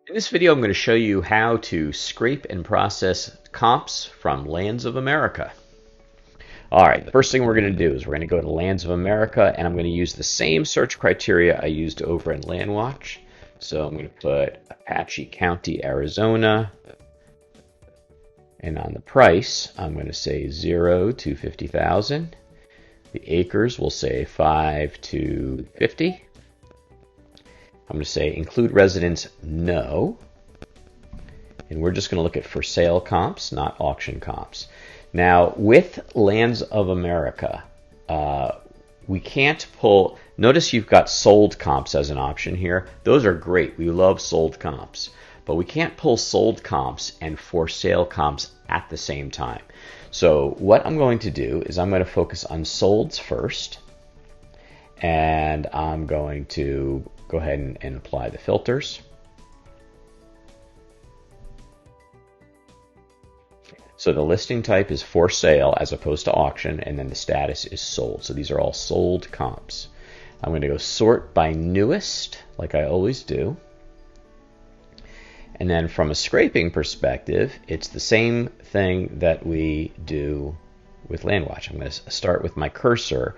In this video, I'm going to show you how to scrape and process comps from Lands of America. All right, the first thing we're going to do is we're going to go to Lands of America, and I'm going to use the same search criteria I used over in LandWatch. So I'm going to put Apache County, Arizona, and on the price, I'm going to say 0 to 50,000. The acres will say 5 to 50. I'm going to say include residents, no. And we're just going to look at for sale comps, not auction comps. Now, with Lands of America, we can't pull. Notice you've got sold comps as an option here. Those are great. We love sold comps. But we can't pull sold comps and for sale comps at the same time. So what I'm going to do is I'm going to focus on solds first. And I'm going to go ahead and apply the filters. So the listing type is for sale as opposed to auction, and then the status is sold. So these are all sold comps. I'm going to go sort by newest, like I always do. And then from a scraping perspective, it's the same thing that we do with LandWatch. I'm going to start with my cursor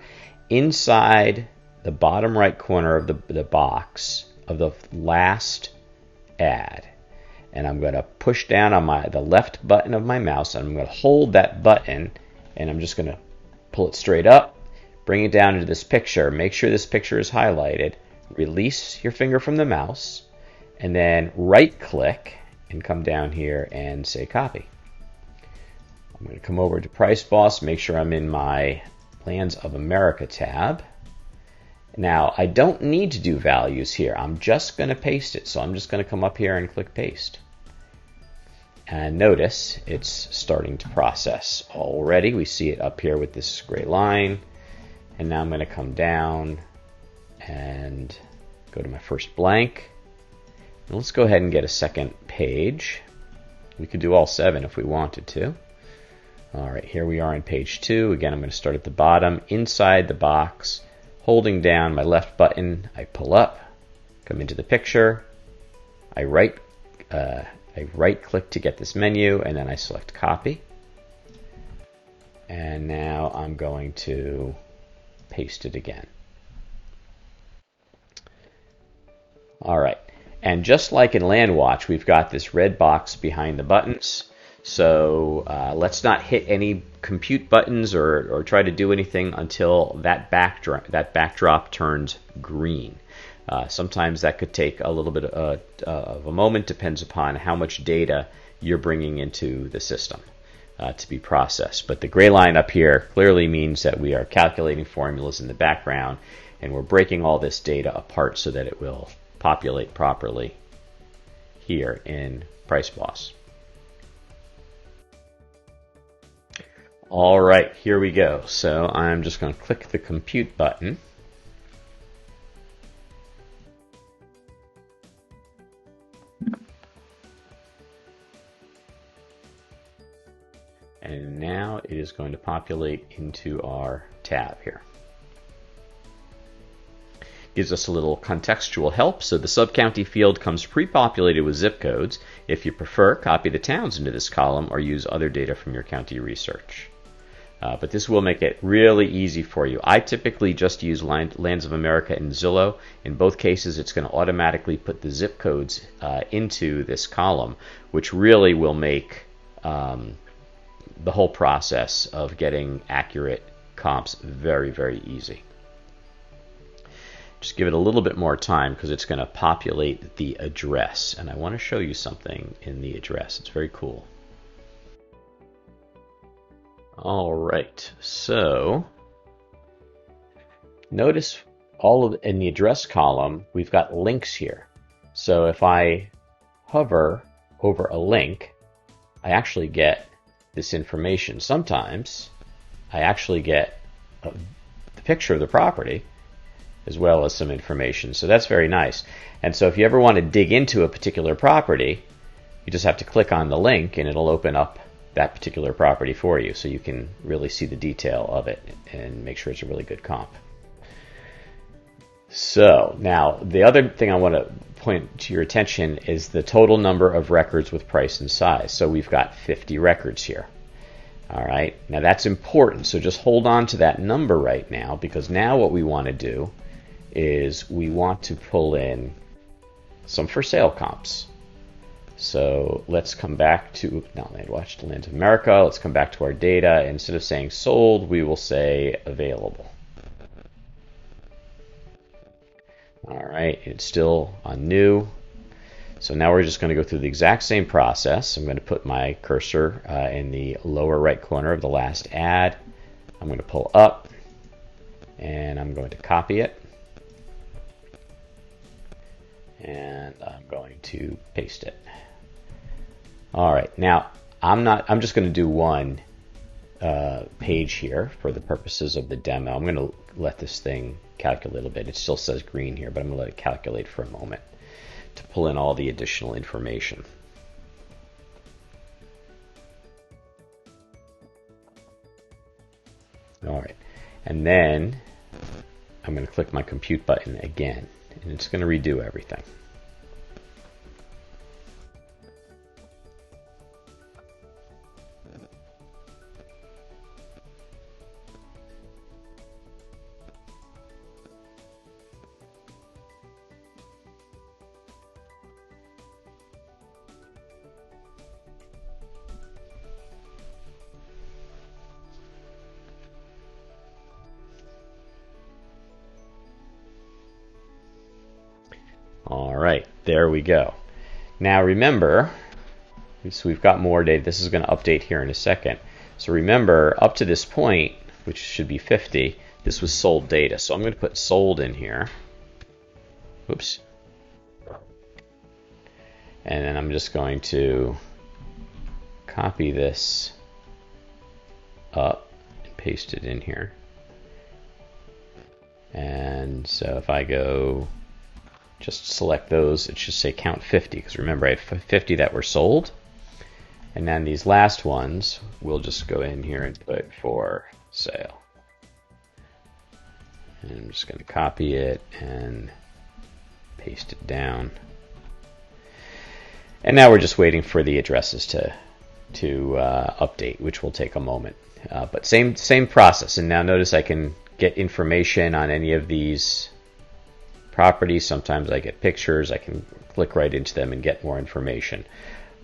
inside the bottom right corner of the box of the last ad. And I'm going to push down on the left button of my mouse, and I'm going to hold that button, and I'm just going to pull it straight up, bring it down into this picture. Make sure this picture is highlighted. Release your finger from the mouse, and then right-click and come down here and say copy. I'm going to come over to Price Boss, make sure I'm in my Lands of America tab. Now, I don't need to do values here. I'm just going to paste it. So I'm just going to come up here and click paste. And notice it's starting to process already. We see it up here with this gray line. And now I'm going to come down and go to my first blank. And let's go ahead and get a second page. We could do all 7 if we wanted to. All right, here we are on page 2. Again, I'm going to start at the bottom, inside the box. Holding down my left button, I pull up, come into the picture, I right click to get this menu, and then I select copy. And now I'm going to paste it again. All right, and just like in LandWatch, we've got this red box behind the buttons. So let's not hit any compute buttons or try to do anything until that backdrop turns green. Sometimes that could take a little bit of a moment, depends upon how much data you're bringing into the system to be processed. But the gray line up here clearly means that we are calculating formulas in the background, and we're breaking all this data apart so that it will populate properly here in Price Boss. All right, here we go. So I'm just going to click the compute button. And now it is going to populate into our tab here. Gives us a little contextual help. So the sub-county field comes pre-populated with zip codes. If you prefer, copy the towns into this column or use other data from your county research. But this will make it really easy for you. I typically just use Lands of America and Zillow. In both cases, it's going to automatically put the zip codes into this column, which really will make the whole process of getting accurate comps very, very easy. Just give it a little bit more time because it's going to populate the address. And I want to show you something in the address. It's very cool. All right, so notice in the address column, we've got links here. So if I hover over a link, I actually get this information. Sometimes I actually get the picture of the property as well as some information. So that's very nice. And so if you ever want to dig into a particular property, you just have to click on the link and it'll open up that particular property for you so you can really see the detail of it and make sure it's a really good comp. So now the other thing I want to point to your attention is the total number of records with price and size. So we've got 50 records here. All right, now that's important, so just hold on to that number right now, because now what we want to do is we want to pull in some for sale comps. So let's come back to, not LandWatch, to Land of America. Let's come back to our data. Instead of saying sold, we will say available. All right, it's still on new. So now we're just going to go through the exact same process. I'm going to put my cursor in the lower right corner of the last ad. I'm going to pull up, and I'm going to copy it. And I'm going to paste it. All right, now I'm just going to do one page here for the purposes of the demo. I'm going to let this thing calculate a bit. It still says green here, but I'm going to let it calculate for a moment to pull in all the additional information. All right, and then I'm going to click my compute button again, and it's going to redo everything. All right, there we go. Now remember, so we've got more data. This is going to update here in a second. So remember, up to this point, which should be 50, this was sold data. So I'm going to put sold in here. Oops. And then I'm just going to copy this up and paste it in here. And so if I go just select those, it should say count 50, because remember I had 50 that were sold. And then these last ones, we'll just go in here and put for sale. And I'm just going to copy it and paste it down. And now we're just waiting for the addresses to update, which will take a moment. But same process. And now notice I can get information on any of these properties. Sometimes I get pictures. I can click right into them and get more information.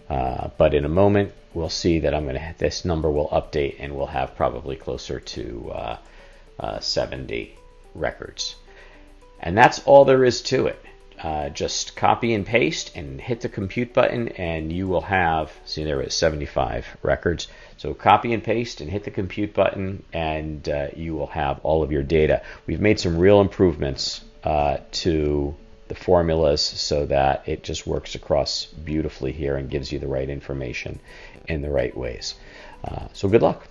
But in a moment, we'll see that this number will update, and we'll have probably closer to 70 records. And that's all there is to it. Just copy and paste and hit the compute button, and you will have, see, there is 75 records. So copy and paste and hit the compute button, and you will have all of your data. We've made some real improvements to the formulas so that it just works across beautifully here and gives you the right information in the right ways. So good luck.